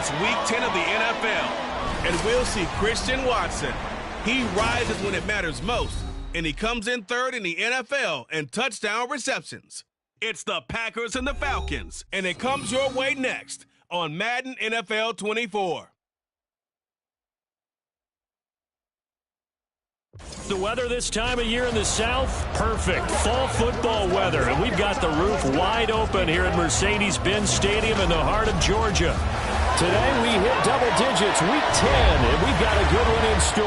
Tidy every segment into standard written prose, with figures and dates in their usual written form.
It's Week 10 of the NFL, and we'll see Christian Watson. He rises when it matters most, and he comes in third in the NFL in touchdown receptions. It's the Packers and the Falcons, and it comes your way next on Madden NFL 24. The weather this time of year in the South, perfect. Fall football weather, and we've got the roof wide open here at Mercedes-Benz Stadium in the heart of Georgia. Today we hit double digits, Week 10, and we've got a good one in store,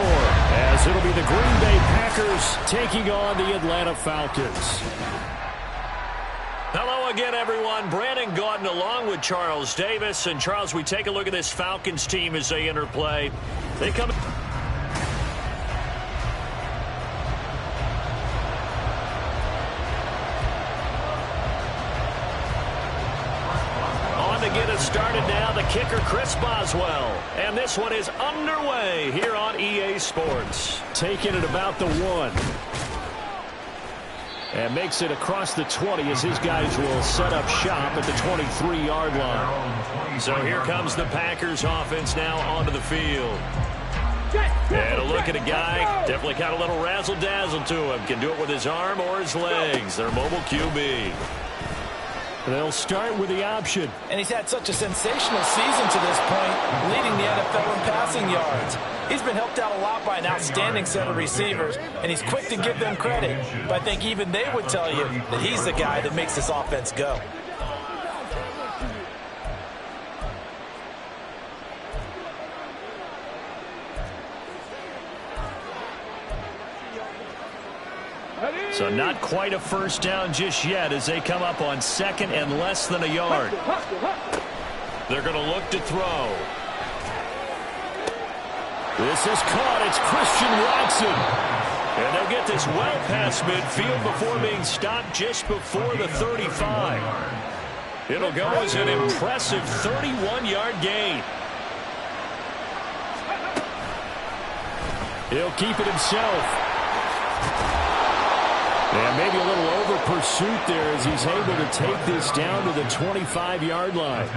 as it'll be the Green Bay Packers taking on the Atlanta Falcons. Hello again, everyone. Brandon Gaudin along with Charles Davis. And, Charles, we take a look at this Falcons team as they enter play. They come... to get us started now, the kicker, Chris Boswell. And this one is underway here on EA Sports. Taking it about the 1. And makes it across the 20 as his guys will set up shop at the 23-yard line. So here comes the Packers offense now onto the field. And a look at a guy, definitely got a little razzle-dazzle to him. Can do it with his arm or his legs. Their mobile QB. They'll start with the option. And he's had such a sensational season to this point, leading the NFL in passing yards. He's been helped out a lot by an outstanding set of receivers, and he's quick to give them credit. But I think even they would tell you that he's the guy that makes this offense go. So not quite a first down just yet as they come up on second and less than a yard. They're going to look to throw. This is caught. It's Christian Watson. And they'll get this well past midfield before being stopped just before the 35. It'll go as an impressive 31-yard gain. He'll keep it himself. And maybe a little over-pursuit there as he's able to take this down to the 25-yard line.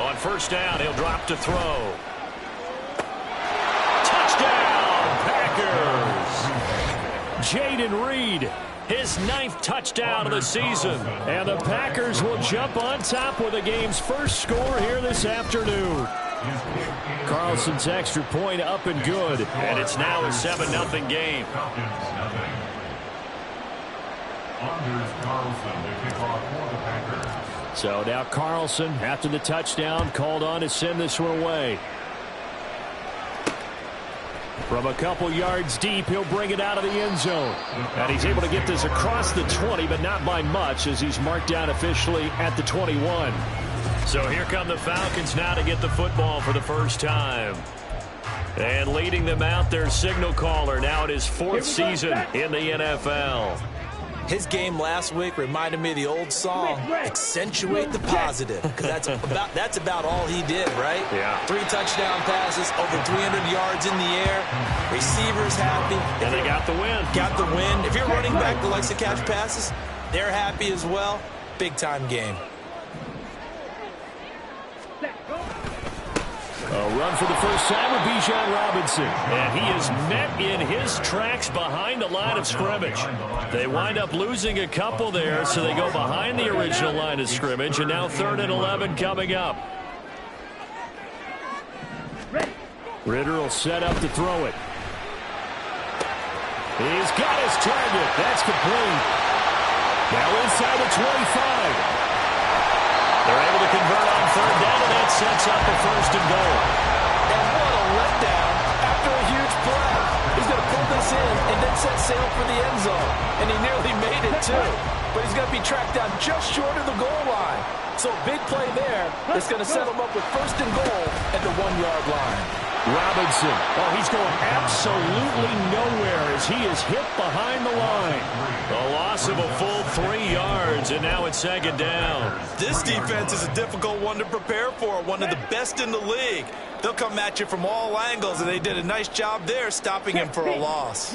On first down, he'll drop to throw. Touchdown, Packers! Jayden Reed, his 9th touchdown of the season. And the Packers will jump on top with the game's first score here this afternoon. Carlson's extra point up and good. And it's now a 7-0 game. So now Carlson, after the touchdown, called on to send this one away. From a couple yards deep, he'll bring it out of the end zone. And he's able to get this across the 20, but not by much as he's marked down officially at the 21. So here come the Falcons now to get the football for the first time. And leading them out, their signal caller, now in his 4th season in the NFL. His game last week reminded me of the old song, Accentuate the Positive, because that's about all he did, right? Yeah. 3 touchdown passes, over 300 yards in the air, receivers happy. And they got the win. Got the win. If you're running back that likes to catch passes, they're happy as well. Big-time game. A run for the first time with Bijan Robinson. And he is met in his tracks behind the line of scrimmage. They wind up losing a couple there, so they go behind the original line of scrimmage. And now 3rd and 11 coming up. Ritter will set up to throw it. He's got his target. That's complete. Now inside the 25. They're able to convert on 3rd down, and that sets up a 1st and goal. And what a letdown after a huge play. He's going to pull this in and then set sail for the end zone. And he nearly made it, too. But he's going to be tracked down just short of the goal line. So a big play there that's going to set him up with 1st and goal at the 1-yard line. Robinson. Oh, he's going absolutely nowhere as he is hit behind the line. A loss of a full 3 yards, and now it's second down. This defense is a difficult one to prepare for, one of the best in the league. They'll come at you from all angles, and they did a nice job there stopping him for a loss.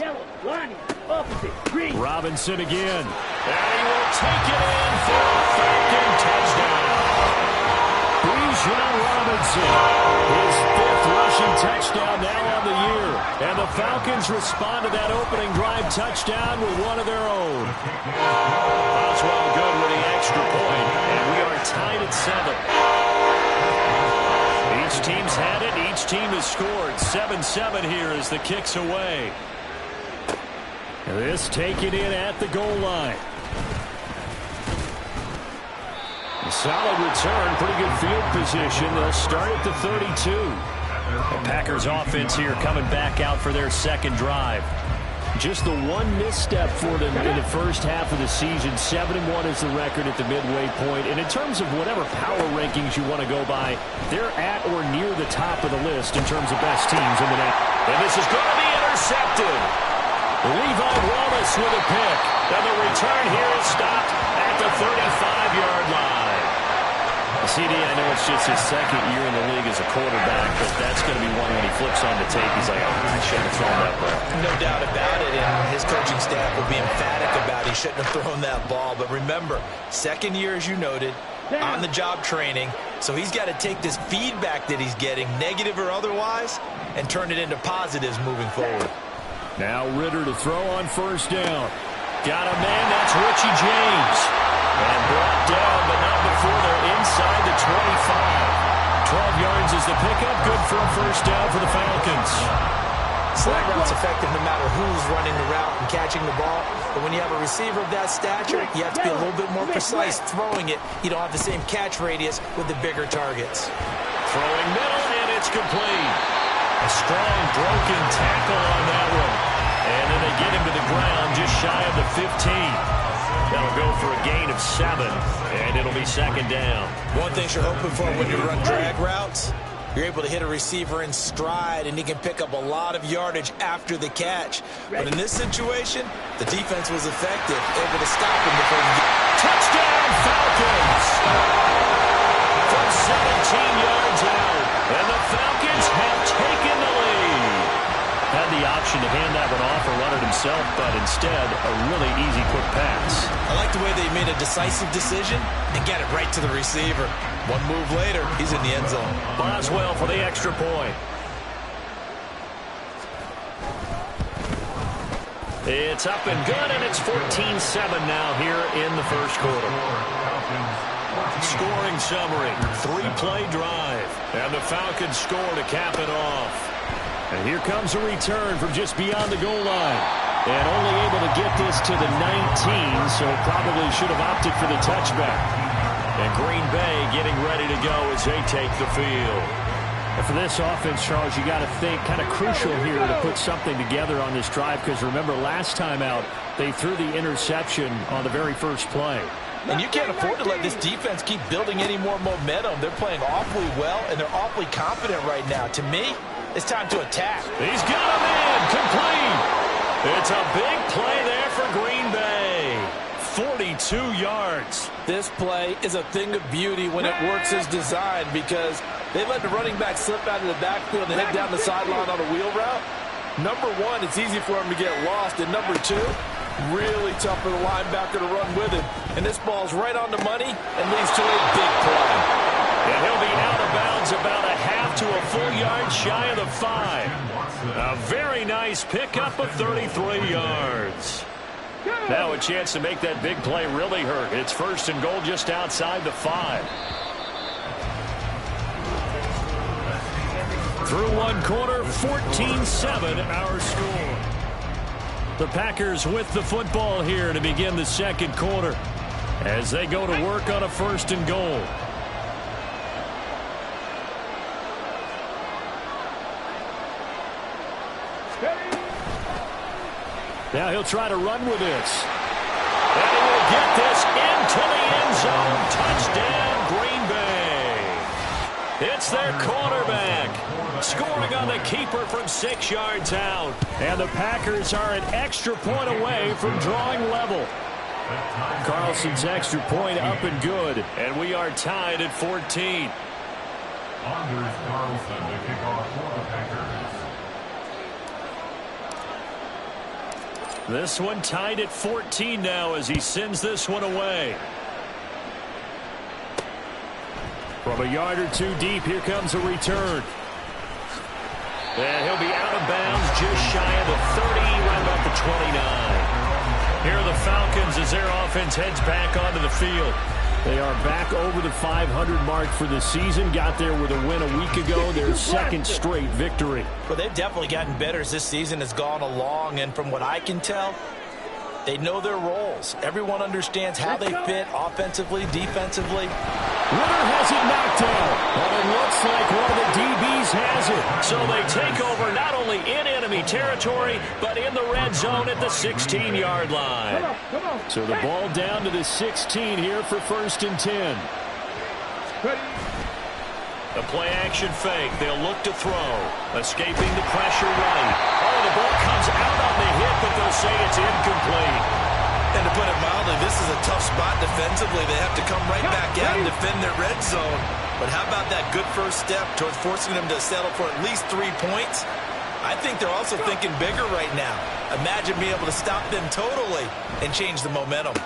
Robinson again. And he will take it in for a Falcon touchdown. Bijan Robinson, his 5th rushing touchdown now on the year. And the Falcons respond to that opening drive touchdown with one of their own. Oswald good with the extra point, and we are tied at 7. Each team's had it. Each team has scored. 7-7 here as the kick's away. This taken in at the goal line. A solid return. Pretty good field position. They'll start at the 32. The Packers offense here coming back out for their second drive. Just the one misstep for them in the first half of the season. 7-1 is the record at the midway point. And in terms of whatever power rankings you want to go by, they're at or near the top of the list in terms of best teams in the net. And this is going to be intercepted. Levi Wallace with a pick. And the return here is stopped at the 35-yard line. CD, I know it's just his second year in the league as a quarterback, but that's going to be one when he flips on the tape. He's like, oh, I shouldn't have thrown that ball. No doubt about it, and his coaching staff will be emphatic about he shouldn't have thrown that ball. But remember, second year, as you noted, on-the-job training, so he's got to take this feedback that he's getting, negative or otherwise, and turn it into positives moving forward. Now Ritter to throw on first down. Got a man, that's Richie James. And brought down, but not before they're inside the 25. 12 yards is the pickup. Good for a first down for the Falcons. Slant route's effective no matter who's running the route and catching the ball. But when you have a receiver of that stature, you have to be a little bit more precise throwing it. You don't have the same catch radius with the bigger targets. Throwing middle, and it's complete. A strong broken tackle on that one. And then they get him to the ground just shy of the 15. That'll go for a gain of 7, and it'll be second down. One thing you're hoping for when you run drag routes, you're able to hit a receiver in stride, and he can pick up a lot of yardage after the catch. But in this situation, the defense was effective, able to stop him before he touchdown Falcons! From 17 yards out, and the Falcons have taken the lead. Had the option to hand that one off or run it himself, but instead, a really easy quick pass. I like the way they made a decisive decision and get it right to the receiver. One move later, he's in the end zone. Boswell for the extra point. It's up and good, and it's 14-7 now here in the first quarter. Scoring summary, 3-play drive, and the Falcons score to cap it off. And here comes a return from just beyond the goal line. And only able to get this to the 19, so probably should have opted for the touchback. And Green Bay getting ready to go as they take the field. And for this offense, Charles, you got to think kind of crucial here to put something together on this drive, because remember last time out, they threw the interception on the very first play. And you can't afford to let this defense keep building any more momentum. They're playing awfully well, and they're awfully confident right now. To me, it's time to attack. He's got a man complete. It's a big play there for Green Bay. 42 yards. This play is a thing of beauty when it works as designed, because they let the running back slip out of the backfield and head down the sideline on a wheel route. Number one, it's easy for him to get lost. And number two, really tough for the linebacker to run with him. And this ball's right on the money and leads to a big play. And he'll be out of bounds about a half to a full yard shy of the 5. A very nice pickup of 33 yards. Now a chance to make that big play really hurt. It's first and goal just outside the 5. Through one quarter, 14-7 our score. The Packers with the football here to begin the second quarter as they go to work on a first and goal. Now he'll try to run with this. And he will get this into the end zone. Touchdown, Green Bay. It's their quarterback. scoring on the keeper from 6 yards out. And the Packers are an extra point away from drawing level. Carlson's extra point up and good, and we are tied at 14. Anders Carlson to kick off for the Packers. This one tied at 14 now as he sends this one away. From a yard or two deep, here comes a return. And he'll be out of bounds just shy of the 30, right about the 29. Here are the Falcons as their offense heads back onto the field. They are back over the 500 mark for the season. Got there with a win a week ago. Their second straight victory. Well, they've definitely gotten better as this season has gone along. And from what I can tell, they know their roles. Everyone understands how they fit offensively, defensively. Ritter has it knocked down. But it looks like one of the DBs has it. So they take over not only in enemy territory, but in the red zone at the 16-yard line. So the ball down to the 16 here for 1st and 10. The play action fake. They'll look to throw. Escaping the pressure right. Oh, the ball comes out on the hit, but they'll say it's incomplete. And to put it mildly, this is a tough spot defensively. They have to come right back out and defend their red zone. But how about that good first step towards forcing them to settle for at least 3 points? I think they're also thinking bigger right now. Imagine being able to stop them totally and change the momentum.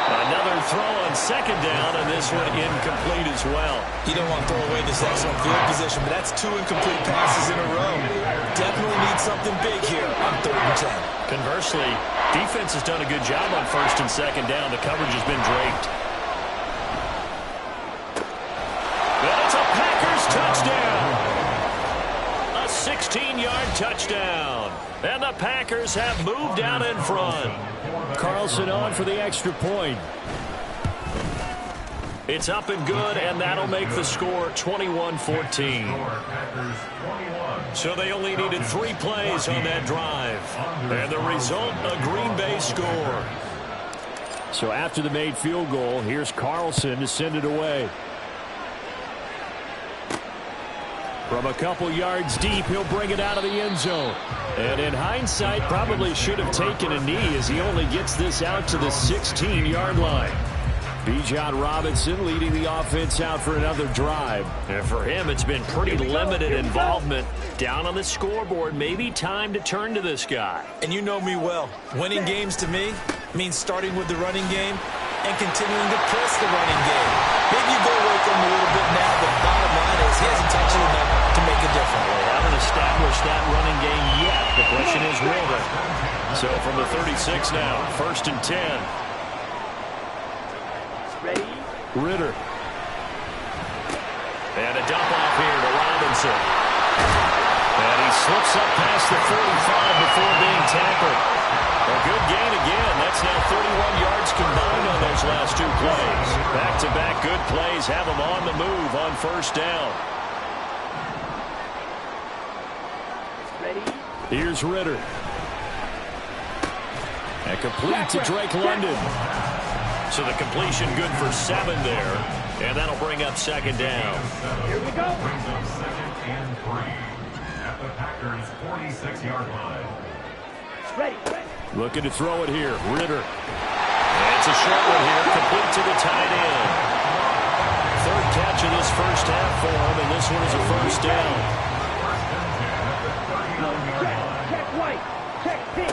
Another throw on 2nd down, and this one incomplete as well. You don't want to throw away this excellent field position, but that's 2 incomplete passes in a row. Definitely need something big here on 3rd and 10. Conversely, defense has done a good job on 1st and 2nd down. The coverage has been draped. And it's a Packers touchdown. A 16-yard touchdown. And the Packers have moved out in front. Carlson on for the extra point. It's up and good, and that'll make the score 21-14. So they only needed 3 plays on that drive. And the result, a Green Bay score. So after the made field goal, here's Carlson to send it away. From a couple yards deep, he'll bring it out of the end zone. And in hindsight, probably should have taken a knee as he only gets this out to the 16-yard line. Bijan Robinson leading the offense out for another drive. And for him, it's been pretty limited involvement. Down on the scoreboard, maybe time to turn to this guy. And you know me well. Winning games to me means starting with the running game and continuing to press the running game. Maybe you go away from him a little bit now, but the bottom line is he hasn't touched it enough to make a difference. They haven't established that running game yet. The question is, will they? So from the 36 now, 1st and 10. Ritter. And a dump off here to Robinson. And he slips up past the 45 before being tackled. A good gain again. That's now 31 yards combined on those last 2 plays. Back-to-back good plays have him on the move on 1st down. Here's Ritter. And complete to Drake London. So the completion good for 7 there. And that'll bring up 2nd down. Here we go. Brings up 2nd and 3 at the Packers' 46-yard line. Ready. Looking to throw it here. Ritter. And it's a short one here. Complete to the tight end. 3rd catch of this first half for him, and this one is a 1st down. Check white. Check pink.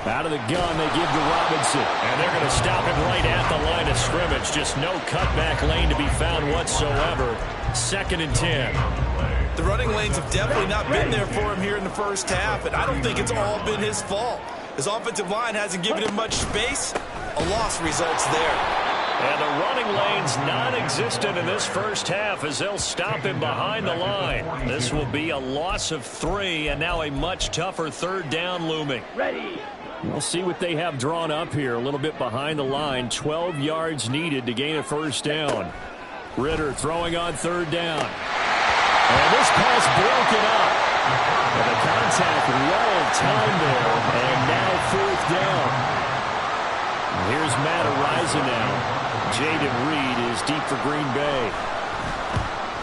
Out of the gun, they give to Robinson. And they're going to stop him right at the line of scrimmage. Just no cutback lane to be found whatsoever. 2nd and 10. The running lanes have definitely not been there for him here in the first half, and I don't think it's all been his fault. His offensive line hasn't given him much space. A loss results there. And the running lane's non-existent in this first half as they'll stop him behind the line. This will be a loss of 3, and now a much tougher 3rd down looming. Ready. We'll see what they have drawn up here. A little bit behind the line. 12 yards needed to gain a 1st down. Ritter throwing on 3rd down. And this pass broken up. And the contact well timed there. And now 4th down. Here's Matt Araiza now. Jaden Reed is deep for Green Bay.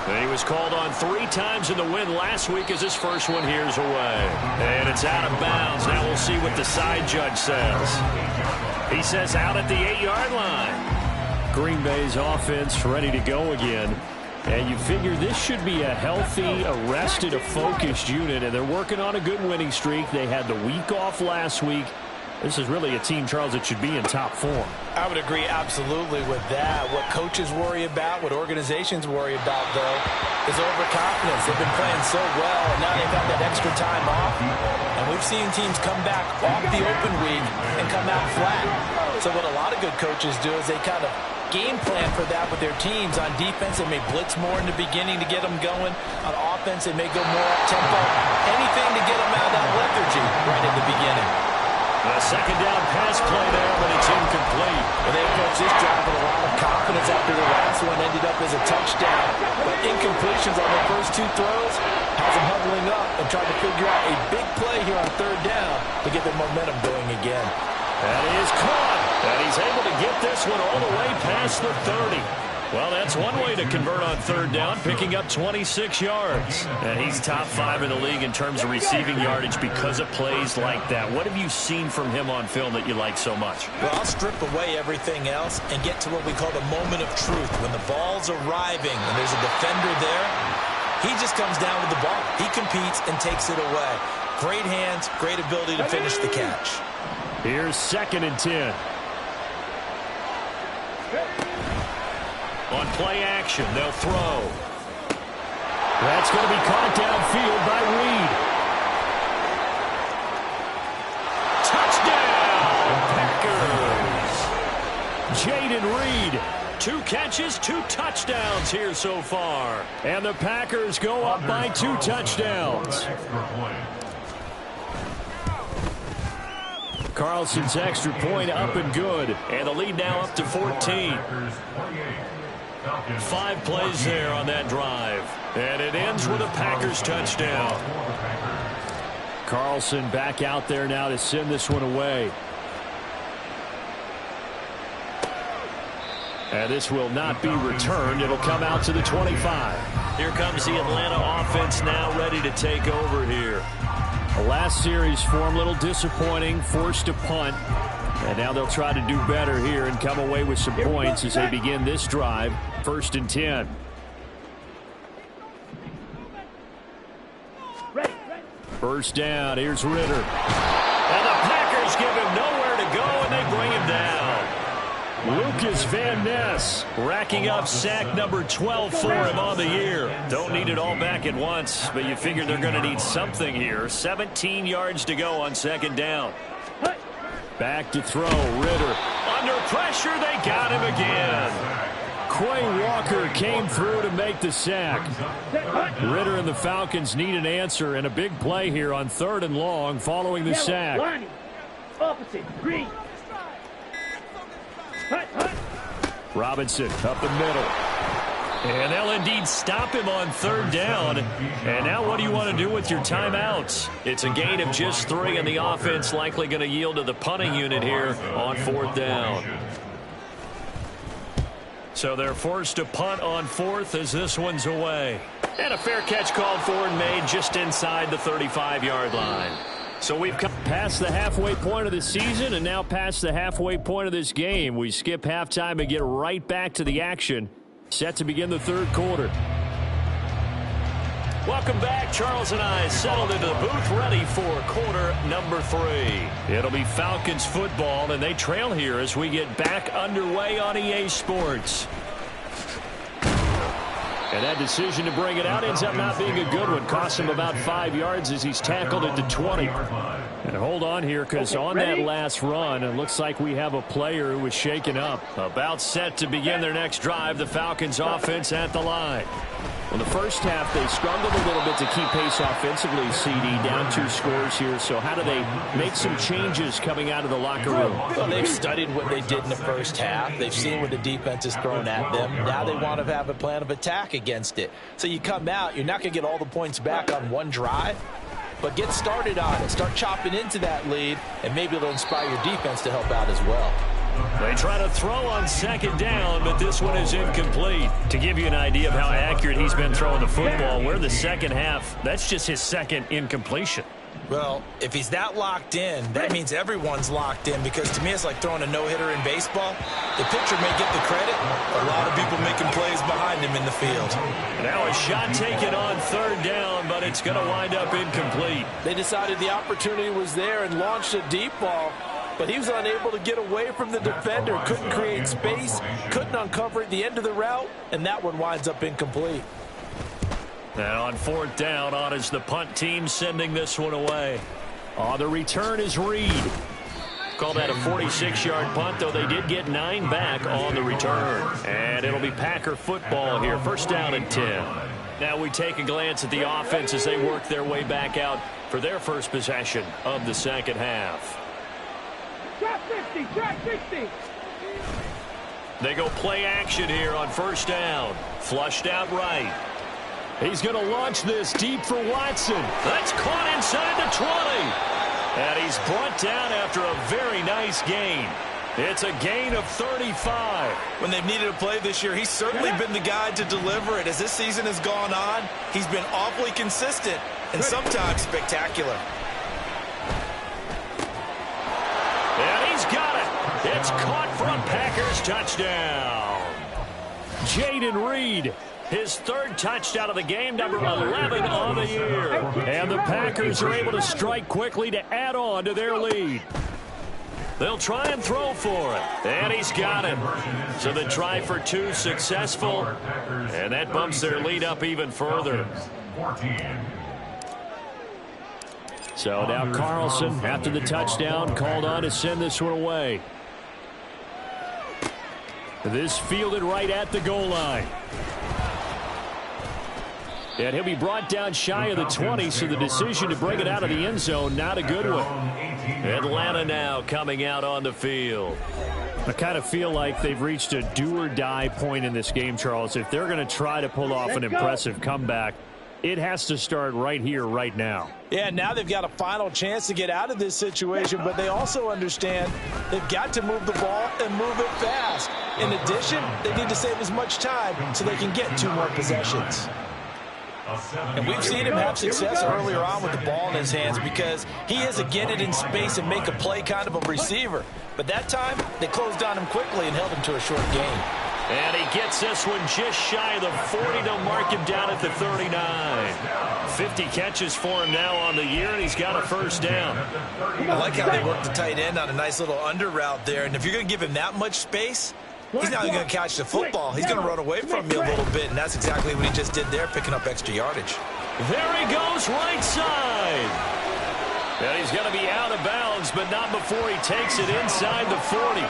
He was called on 3 times in the win last week as his first one here's away. And it's out of bounds. Now we'll see what the side judge says. He says out at the 8-yard line. Green Bay's offense ready to go again. And you figure this should be a healthy, a rested, a focused unit. And they're working on a good winning streak. They had the week off last week. This is really a team, Charles, that should be in top form. I would agree absolutely with that. What coaches worry about, what organizations worry about, though, is overconfidence. They've been playing so well, and now they've got that extra time off. And we've seen teams come back off the open week and come out flat. So what a lot of good coaches do is they kind of game plan for that with their teams. On defense, they may blitz more in the beginning to get them going. On offense, they may go more up-tempo. Anything to get them out of that lethargy right in the beginning. A second down pass play there, but it's incomplete. Well, they approached this drive with a lot of confidence after the last one ended up as a touchdown. But incompletions on their first 2 throws has them huddling up and trying to figure out a big play here on 3rd down to get their momentum going again. That is caught. And he's able to get this one all the way past the 30. Well, that's one way to convert on 3rd down, picking up 26 yards. And he's top 5 in the league in terms of receiving yardage because of plays like that. What have you seen from him on film that you like so much? Well, I'll strip away everything else and get to what we call the moment of truth. When the ball's arriving and there's a defender there, he just comes down with the ball. He competes and takes it away. Great hands, great ability to finish the catch. Here's 2nd and 10. On play action, they'll throw. That's going to be caught downfield by Reed. Touchdown, Packers! Jaden Reed, 2 catches, 2 touchdowns here so far. And the Packers go up by 2 touchdowns. Carlson's extra point up and good. And the lead now up to 14. 5 plays there on that drive. And it ends with a Packers touchdown. Carlson back out there now to send this one away. And this will not be returned. It'll come out to the 25. Here comes the Atlanta offense now ready to take over here. The last series for him, a little disappointing, forced a punt. And now they'll try to do better here and come away with some points as they begin this drive. 1st and 10. First down, here's Ritter. And the Packers give him nowhere to go, and they bring him down. Lucas Van Ness racking up sack number 12 for him on the year. Don't need it all back at once, but you figure they're going to need something here. 17 yards to go on 2nd down. Back to throw, Ritter. Under pressure, they got him again. Quay Walker came through to make the sack. Ritter and the Falcons need an answer and a big play here on 3rd and long following the sack. Opposite, green. Robinson up the middle. And they'll indeed stop him on 3rd down. And now what do you want to do with your timeouts? It's a gain of just 3, and the offense likely going to yield to the punting unit here on 4th down. So they're forced to punt on 4th as this one's away. And a fair catch called for and made just inside the 35-yard line. So we've come past the halfway point of the season and now past the halfway point of this game. We skip halftime and get right back to the action. Set to begin the 3rd quarter. Welcome back. Charles and I settled into the booth ready for quarter number 3. It'll be Falcons football, and they trail here as we get back underway on EA Sports. And that decision to bring it out ends up not being a good one. Cost him about 5 yards as he's tackled at the 20. And hold on here, because on that last run, it looks like we have a player who was shaken up. About set to begin their next drive, the Falcons offense at the line. Well, the first half, they struggled a little bit to keep pace offensively, CD, down 2 scores here. So how do they make some changes coming out of the locker room? Well, they've studied what they did in the first half. They've seen what the defense has thrown at them. Now they want to have a plan of attack against it. So you come out, you're not going to get all the points back on one drive, but get started on it. Start chopping into that lead, and maybe it'll inspire your defense to help out as well. They try to throw on second down, but this one is incomplete. To give you an idea of how accurate he's been throwing the football, we're the second half. That's just his second incompletion. Well, if he's that locked in, that means everyone's locked in, because to me it's like throwing a no-hitter in baseball. The pitcher may get the credit, but a lot of people making plays behind him in the field. Now a shot taken on third down, but it's going to wind up incomplete. They decided the opportunity was there and launched a deep ball, but he was unable to get away from the defender, couldn't create space, couldn't uncover at the end of the route, and that one winds up incomplete. Now on fourth down, on is the punt team sending this one away. On the return is Reed. Call that a 46-yard punt, though they did get 9 back on the return. And it'll be Packer football here, first down and 10. Now we take a glance at the offense as they work their way back out for their first possession of the second half. Drop 50, drop 60. They go play action here on first down. Flushed out right. He's going to launch this deep for Watson. That's caught inside the 20. And he's brought down after a very nice gain. It's a gain of 35. When they've needed a play this year, he's certainly been the guy to deliver it. As this season has gone on, he's been awfully consistent and sometimes spectacular. And he's got it. It's caught for a Packers touchdown. Jaden Reed, his third touchdown of the game, number 11 on the year. And the Packers are able to strike quickly to add on to their lead. They'll try and throw for it. And he's got it. So the try for 2 successful. And that bumps their lead up even further. So now Carlson, after the touchdown, called on to send this one away. This fielded right at the goal line. And he'll be brought down shy of the 20, so the decision to bring it out of the end zone, not a good one. Atlanta now coming out on the field. I kind of feel like they've reached a do-or-die point in this game, Charles. If they're going to try to pull off an impressive comeback, it has to start right here, right now. Yeah, now they've got a final chance to get out of this situation, but they also understand they've got to move the ball and move it fast. In addition, they need to save as much time so they can get 2 more possessions. And we've seen him have success earlier on with the ball in his hands because he is a get it in space and make a play kind of a receiver. But that time, they closed on him quickly and held him to a short gain. And he gets this one just shy of the 40 to mark him down at the 39. 50 catches for him now on the year, and he's got a first down. I like how they worked the tight end on a nice little under route there. And if you're going to give him that much space, he's not going to catch the football. He's going to run away from you a little bit, and that's exactly what he just did there, picking up extra yardage. There he goes, right side. And he's going to be out of bounds, but not before he takes it inside the 40.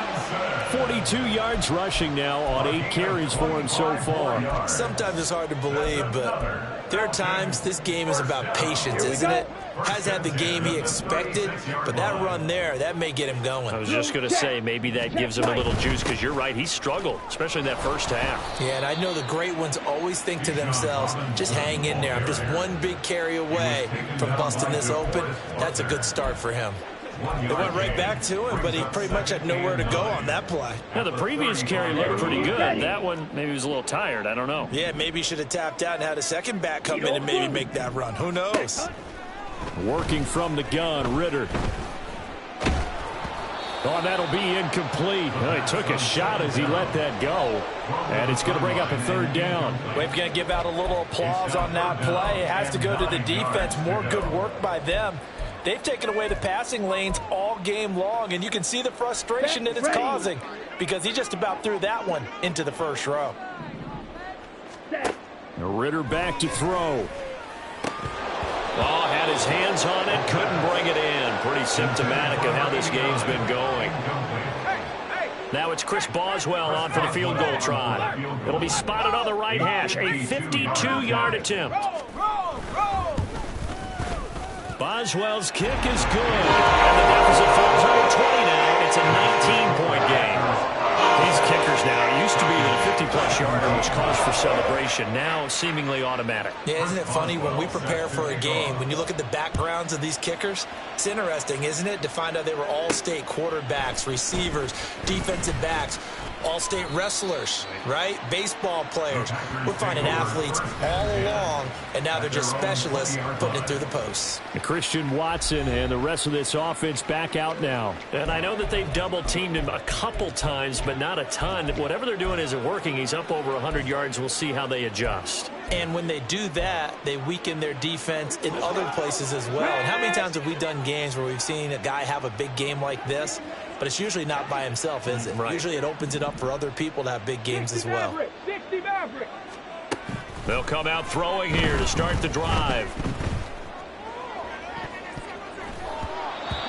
42 yards rushing now on 8 carries for him so far. Sometimes it's hard to believe, but there are times this game is about patience, isn't it? Has had the game he expected, but that run there, that may get him going. I was just going to say, maybe that gives him a little juice, because you're right, he struggled, especially in that first half. Yeah, and I know the great ones always think to themselves, just hang in there. I'm just one big carry away from busting this open. That's a good start for him. They went right back to him, but he pretty much had nowhere to go on that play. Yeah, the previous carry looked pretty good. That one, maybe he was a little tired. I don't know. Yeah, maybe he should have tapped out and had a second back come in and maybe make that run. Who knows? Working from the gun, Ritter. Oh, that'll be incomplete. Well, he took a shot as he let that go. And it's going to bring up a third down. We're going to give out a little applause on that play. It has to go to the defense. More good work by them. They've taken away the passing lanes all game long, and you can see the frustration that it's causing because he just about threw that one into the first row. Ritter back to throw. Oh, had his hands on it, couldn't bring it in. Pretty symptomatic of how this game's been going. Now it's Chris Boswell on for the field goal try. It'll be spotted on the right hash. A 52-yard attempt. Boswell's kick is good. And the deficit falls over 20 now. It's a 19-point game. These kickers years now, it used to be that a 50-plus yarder was cause for celebration. Now, seemingly automatic. Yeah, isn't it funny when we prepare for a game, when you look at the backgrounds of these kickers, it's interesting, isn't it, to find out they were all-state quarterbacks, receivers, defensive backs, all-state wrestlers, right? Baseball players. We're finding athletes all along, and now they're just specialists putting it through the posts. And Christian Watson and the rest of this offense back out now. And I know that they've double-teamed him a couple times, but not a ton. Whatever they're doing isn't working. He's up over 100 yards. We'll see how they adjust. And when they do that, they weaken their defense in other places as well. And how many times have we done games where we've seen a guy have a big game like this, but it's usually not by himself, is it? Right. Usually it opens it up for other people to have big games as well. 60 Maverick. They'll come out throwing here to start the drive.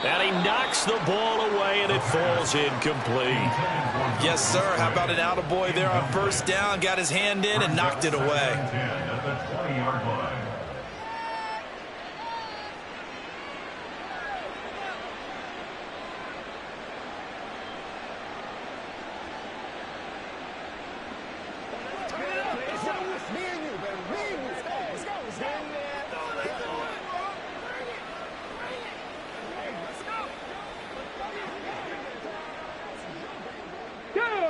And he knocks the ball away, and it falls incomplete. Yes, sir. How about an attaboy there on first down? Got his hand in and knocked it away. At the 20-yard line.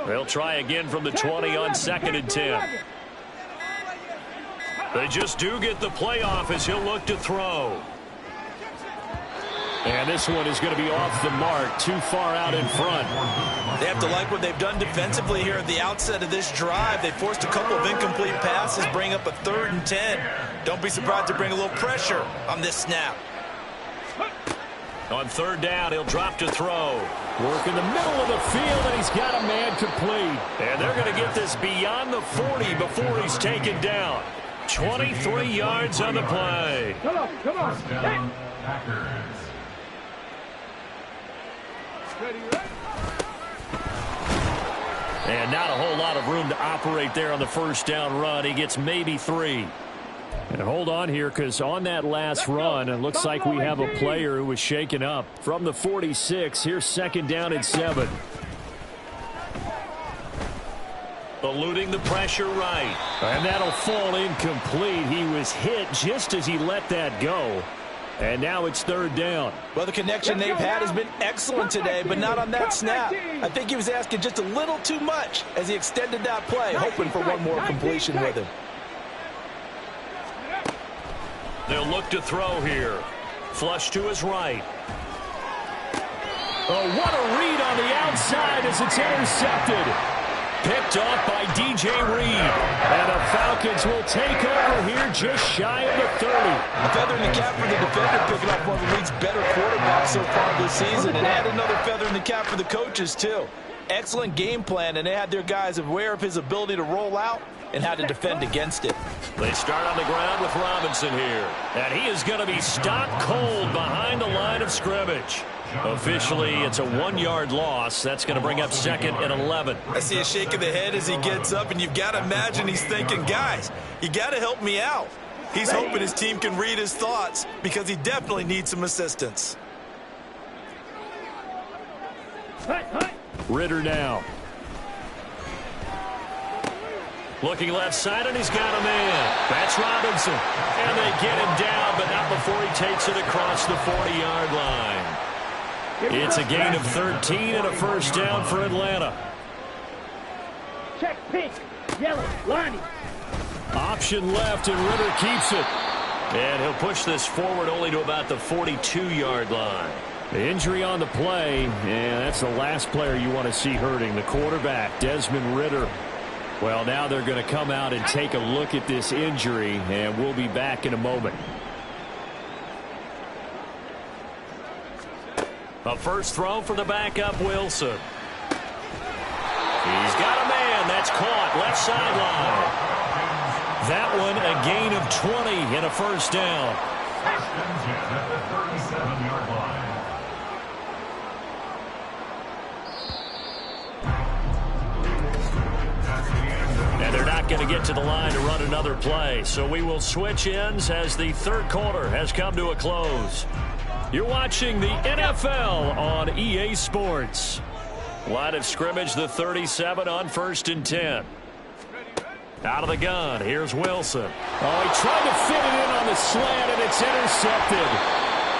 They'll try again from the 20 on 2nd and 10. They just do get the playoff as he'll look to throw. And this one is going to be off the mark, too far out in front. They have to like what they've done defensively here at the outset of this drive. They forced a couple of incomplete passes, bring up a 3rd and 10. Don't be surprised to bring a little pressure on this snap. On 3rd down, he'll drop to throw. Work in the middle of the field, and he's got a man complete. And they're going to get this beyond the 40 before he's taken down. 23 yards on the play. Come on. First down, Packers. And not a whole lot of room to operate there on the first down run. He gets maybe 3. And hold on here, because on that last run, it looks like we have a player who was shaken up. From the 46, here's 2nd down and 7. Eluding the pressure right. And that'll fall incomplete. He was hit just as he let that go. And now it's 3rd down. Well, the connection they've had has been excellent today, but not on that snap. I think he was asking just a little too much as he extended that play, hoping for one more completion with him. They'll look to throw here. Flush to his right. Oh, what a read on the outside as it's intercepted. Picked off by DJ Reed. And the Falcons will take over here just shy of the 30. A feather in the cap for the defender, picking up one of the league's better quarterbacks so far this season. And add another feather in the cap for the coaches, too. Excellent game plan, and they had their guys aware of his ability to roll out and how to defend against it. They start on the ground with Robinson here. And he is going to be stopped cold behind the line of scrimmage. Officially, it's a 1-yard loss. That's going to bring up 2nd and 11. I see a shake of the head as he gets up, and you've got to imagine he's thinking, guys, you got to help me out. He's hoping his team can read his thoughts because he definitely needs some assistance. Ritter now. Looking left side, and he's got a man. That's Robinson. And they get him down, but not before he takes it across the 40-yard line. It's a gain of 13 and a first down for Atlanta. Check pink, yellow, lining. Option left, and Ritter keeps it. And he'll push this forward only to about the 42-yard line. The injury on the play, and that's the last player you want to see hurting. The quarterback, Desmond Ritter. Well, now they're going to come out and take a look at this injury, and we'll be back in a moment. A first throw for the backup, Wilson. He's got a man. That's caught. Left sideline. That one a gain of 20 and a first down. First and 10 at the 37-yard line. And they're not going to get to the line to run another play. So we will switch ends as the 3rd quarter has come to a close. You're watching the NFL on EA Sports. Line of scrimmage, the 37 on 1st and 10. Out of the gun, here's Wilson. Oh, he tried to fit it in on the slant, and it's intercepted.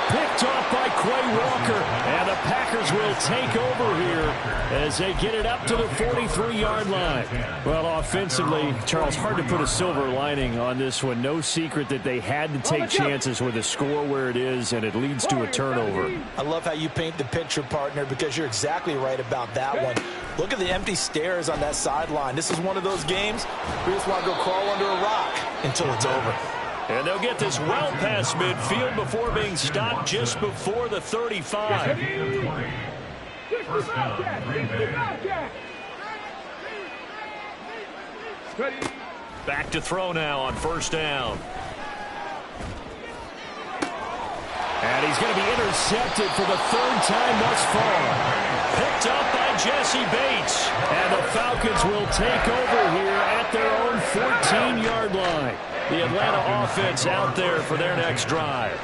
Picked off by Quay Walker, and the Packers will take over here as they get it up to the 43-yard line. Well, offensively, Charles, hard to put a silver lining on this one. No secret that they had to take chances with a score where it is, and it leads to a turnover. I love how you paint the picture, partner, because you're exactly right about that one. Look at the empty stairs on that sideline. This is one of those games we just want to go crawl under a rock until it's over. And they'll get this well past midfield before being stopped just before the 35. First down, Green Bay. Back to throw now on 1st down. And he's going to be intercepted for the 3rd time thus far. Picked up by Jesse Bates. And the Falcons will take over here at their own 14-yard line. The Atlanta offense out there for their next drive.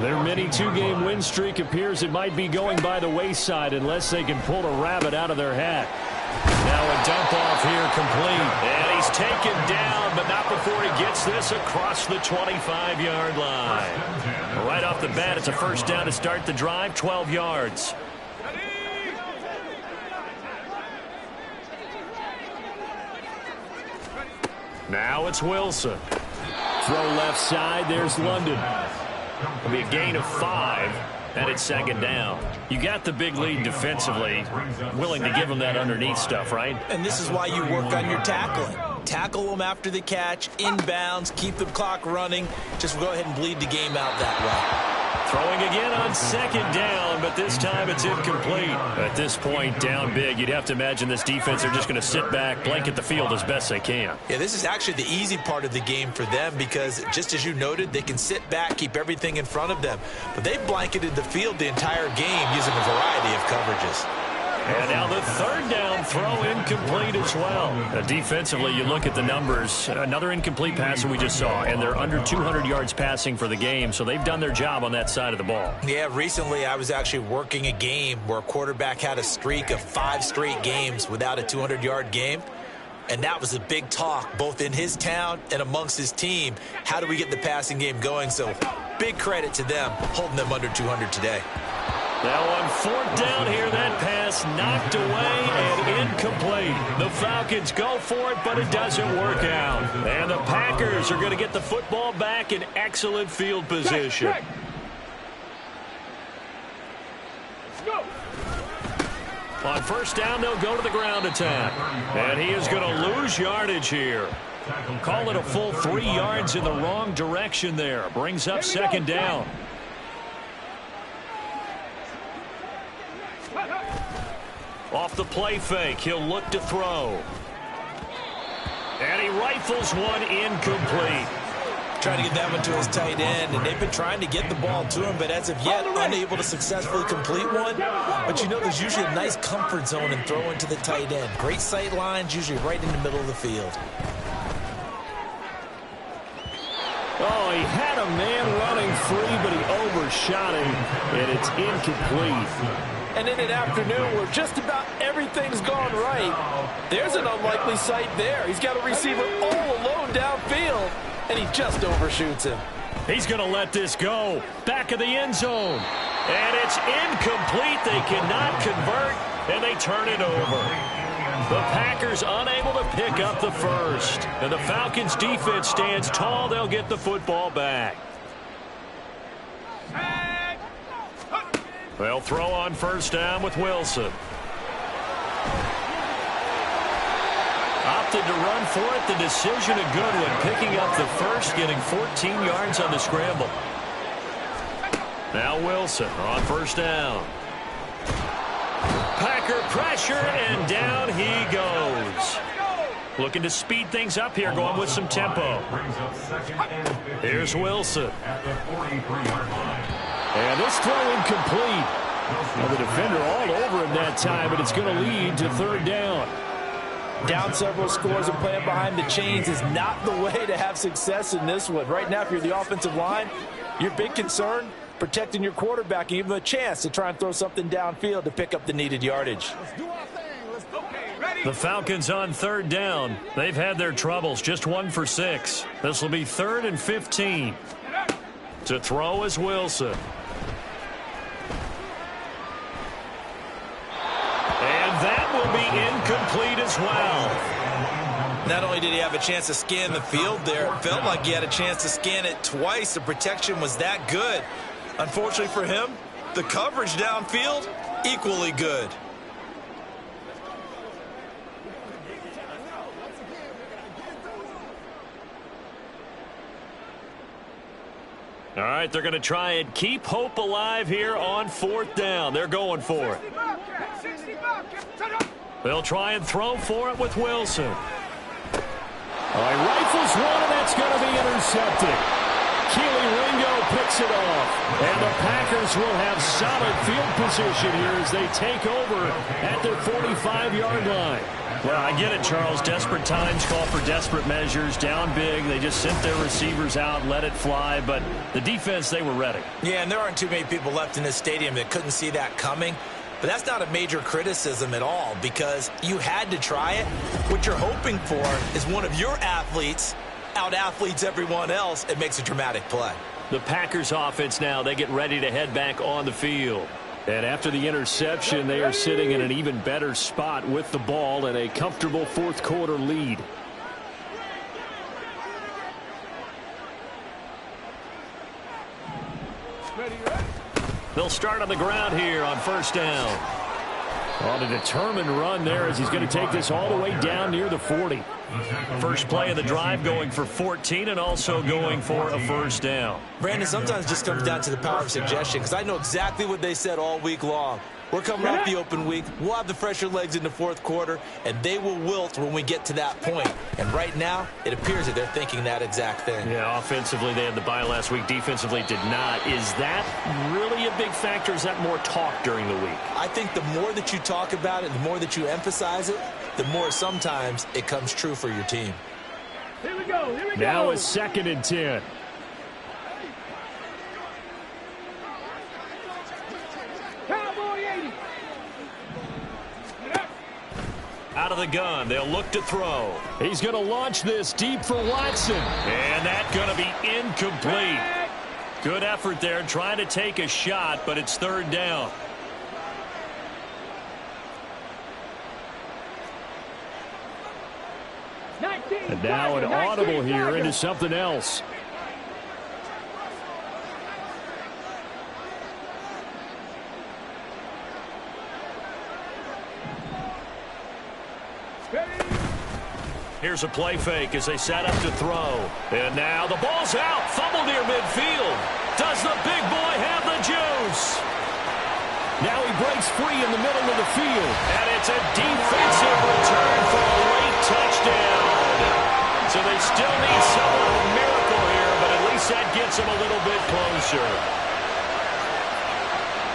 Their mini 2-game win streak appears it might be going by the wayside unless they can pull a rabbit out of their hat. Now a dump off here complete. And he's taken down, but not before he gets this across the 25-yard line. Right off the bat, it's a 1st down to start the drive, 12 yards. Now it's Wilson. Throw left side, there's London. It'll be a gain of 5, and it's 2nd down. You got the big lead defensively, willing to give them that underneath stuff, right? And this is why you work on your tackling. Tackle them after the catch, inbounds, keep the clock running. Just go ahead and bleed the game out that way. Throwing again on 2nd down, but this time it's incomplete. At this point, down big, you'd have to imagine this defense are just going to sit back, blanket the field as best they can. Yeah, this is actually the easy part of the game for them because, just as you noted, they can sit back, keep everything in front of them. But they've blanketed the field the entire game using a variety of coverages. And now the 3rd down throw incomplete as well. Defensively, you look at the numbers. Another incomplete pass that we just saw, and they're under 200 yards passing for the game, so they've done their job on that side of the ball. Yeah, recently I was actually working a game where a quarterback had a streak of 5 straight games without a 200-yard game. And that was a big talk, both in his town and amongst his team. How do we get the passing game going? So big credit to them, holding them under 200 today. Now on 4th down here, that pass knocked away and incomplete. The Falcons go for it, but it doesn't work out. And the Packers are going to get the football back in excellent field position. On 1st down, they'll go to the ground attack. And he is going to lose yardage here. Call it a full 3 yards in the wrong direction there. Brings up 2nd down. Off the play fake, he'll look to throw. And he rifles one incomplete. Trying to get that one to his tight end, and they've been trying to get the ball to him, but as of yet, unable to successfully complete one. But you know, there's usually a nice comfort zone in throwing to the tight end. Great sight lines, usually right in the middle of the field. Oh, he had a man running free, but he overshot him, and it's incomplete. And in an afternoon where just about everything's gone right, there's an unlikely sight there. He's got a receiver all alone downfield, and he just overshoots him. He's going to let this go. Back of the end zone. And it's incomplete. They cannot convert, and they turn it over. The Packers unable to pick up the first. And the Falcons defense stands tall. They'll get the football back. They'll throw on 1st down with Wilson. Opted to run for it. The decision a good one. Picking up the first, getting 14 yards on the scramble. Now Wilson on 1st down. Packer pressure, and down he goes. Looking to speed things up here, going with some tempo. Here's Wilson. And this throw incomplete. Now the defender all over him that time, but it's going to lead to 3rd down. Down several scores and playing behind the chains is not the way to have success in this one. Right now, if you're the offensive line, your big concern, protecting your quarterback and give him a chance to try and throw something downfield to pick up the needed yardage. The Falcons on third down. They've had their troubles, just 1 for 6. This will be 3rd and 15. To throw is Wilson. And that will be incomplete as well. Not only did he have a chance to scan the field there, it felt like he had a chance to scan it twice. The protection was that good. Unfortunately for him, the coverage downfield, equally good. All right, they're going to try and keep hope alive here on 4th down. They're going for it. They'll try and throw for it with Wilson. All right, rifles one, and that's going to be intercepted. Keely Ringo picks it off. And the Packers will have solid field position here as they take over at their 45-yard line. Well, I get it, Charles. Desperate times call for desperate measures. Down big. They just sent their receivers out, let it fly. But the defense, they were ready. Yeah, and there aren't too many people left in this stadium that couldn't see that coming. But that's not a major criticism at all because you had to try it. What you're hoping for is one of your athletes out-athletes everyone else and makes a dramatic play. The Packers offense now, they get ready to head back on the field. And after the interception, they are sitting in an even better spot with the ball and a comfortable 4th quarter lead. They'll start on the ground here on 1st down. On a determined run there as he's going to take this all the way down near the 40. First play of the drive going for 14 and also going for a 1st down. Brandon, sometimes it just comes down to the power of suggestion because I know exactly what they said all week long. We're coming off the open week. We'll have the fresher legs in the 4th quarter, and they will wilt when we get to that point. And right now, it appears that they're thinking that exact thing. Yeah, offensively, they had the bye last week. Defensively, did not. Is that really a big factor? Is that more talk during the week? I think the more that you talk about it, the more that you emphasize it, the more sometimes it comes true for your team. Here we go. Here we go. Now it's 2nd and 10. Out of the gun, they'll look to throw. He's going to launch this deep for Watson. And that's going to be incomplete. Good effort there, trying to take a shot, but it's 3rd down. And now an audible here into something else. Here's a play fake as they set up to throw. And now the ball's out. Fumble near midfield. Does the big boy have the juice? Now he breaks free in the middle of the field. And it's a defensive return for a late touchdown. So they still need somewhat of a miracle here, but at least that gets them a little bit closer.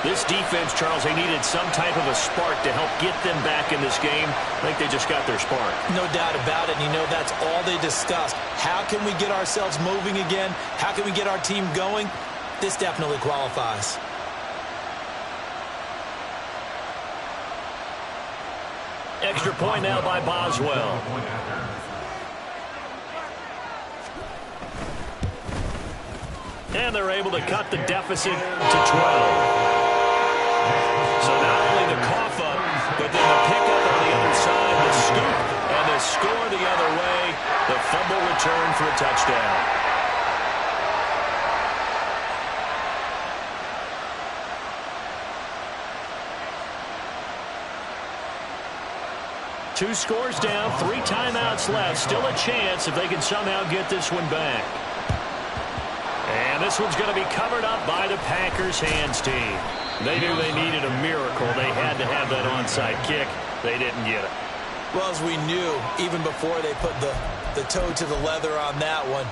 This defense, Charles, they needed some type of a spark to help get them back in this game. I think they just got their spark. No doubt about it. And you know, that's all they discussed. How can we get ourselves moving again? How can we get our team going? This definitely qualifies. Extra point now by Boswell. And they're able to cut the deficit to 12. So not only the cough up, but then the pickup on the other side, the scoop, and the score the other way. The fumble return for a touchdown. Two scores down, 3 timeouts left. Still a chance if they can somehow get this one back. And this one's going to be covered up by the Packers hands team. They knew they needed a miracle. They had to have that onside kick. They didn't get it. Well, as we knew, even before they put the toe to the leather on that one,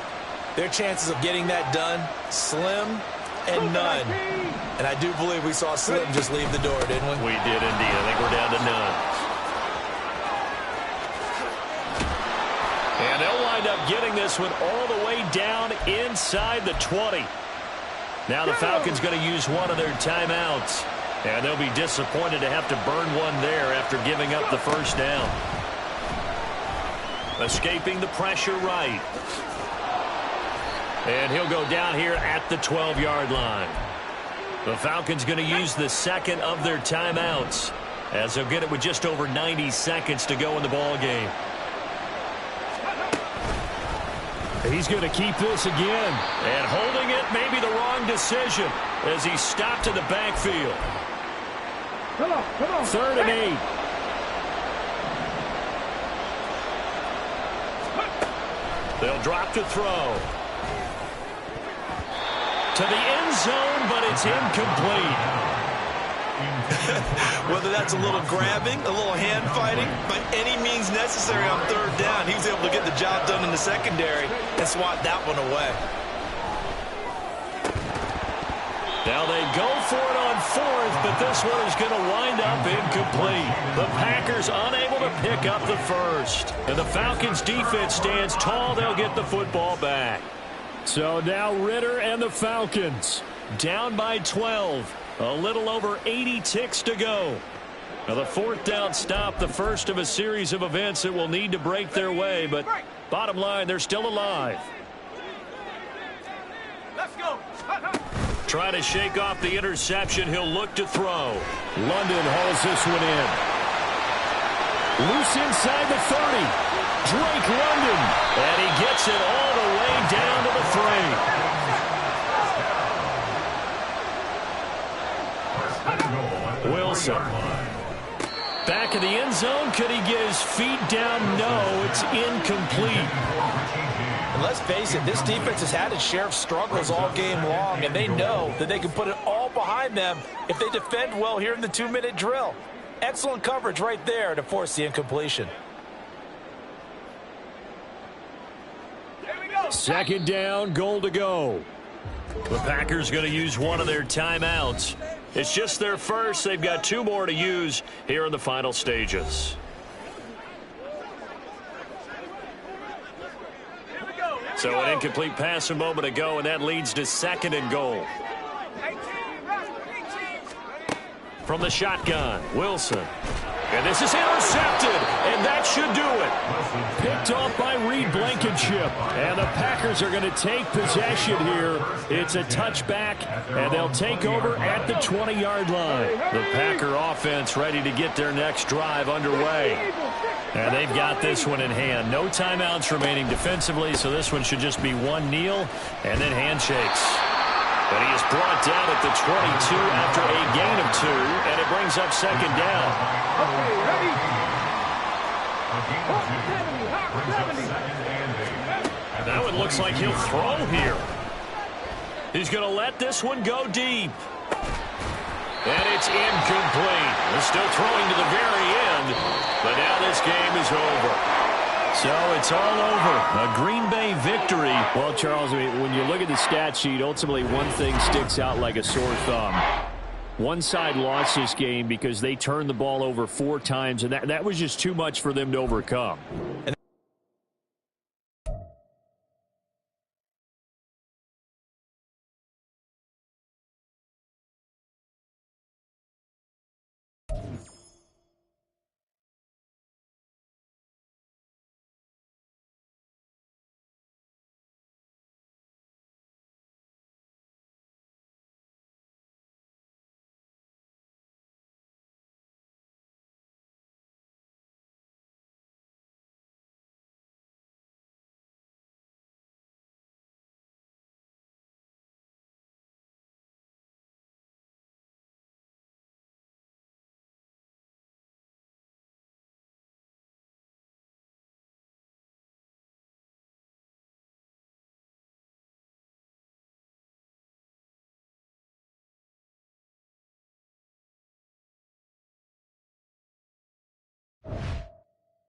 their chances of getting that done, slim and none. And I do believe we saw Slim just leave the door, didn't we? We did indeed. I think we're down to none. And they'll wind up getting this one all the way down inside the 20. Now the Falcons going to use one of their timeouts. And they'll be disappointed to have to burn one there after giving up the first down. Escaping the pressure right. And he'll go down here at the 12-yard line. The Falcons going to use the second of their timeouts, as they'll get it with just over 90 seconds to go in the ball game. He's going to keep this again. And holding it may be the wrong decision as he stopped in the backfield. Come on. 3rd and 8. They'll drop to throw. To the end zone, but it's incomplete. Whether that's a little grabbing, a little hand fighting, by any means necessary on 3rd down, he was able to get the job done in the secondary and swat that one away. Now they go for it on 4th, but this one is going to wind up incomplete. The Packers unable to pick up the first. And the Falcons defense stands tall. They'll get the football back. So now Ritter and the Falcons down by 12. A little over 80 ticks to go. Now the 4th down stop, the first of a series of events that will need to break their way. But bottom line, they're still alive. Let's go. Trying to shake off the interception. He'll look to throw. London hauls this one in. Loose inside the 30. Drake London. And he gets it all the way down to the 3. Wilson. Back in the end zone. Could he get his feet down? No, it's incomplete. And let's face it, this defense has had its share of struggles all game long, and they know that they can put it all behind them if they defend well here in the 2-minute drill. Excellent coverage right there to force the incompletion. 2nd down, goal to go. The Packers going to use one of their timeouts. It's just their first. They've got 2 more to use here in the final stages. So an incomplete pass a moment ago, and that leads to 2nd and goal. From the shotgun, Wilson. And this is intercepted, and that should do it. Picked off by Reed Blankenship. And the Packers are going to take possession here. It's a touchback, and they'll take over at the 20-yard line. The Packer offense ready to get their next drive underway. And they've got this one in hand. No timeouts remaining defensively, so this one should just be one kneel and then handshakes. But he is brought down at the 22 after a gain of 2, and it brings up 2nd down. Okay, ready? That one looks like he'll throw here. He's going to let this one go deep. And it's incomplete. They're still throwing to the very end, but now this game is over. So it's all over. A Green Bay victory. Well, Charles, I mean, when you look at the stat sheet, ultimately one thing sticks out like a sore thumb. One side lost this game because they turned the ball over 4 times, and that was just too much for them to overcome.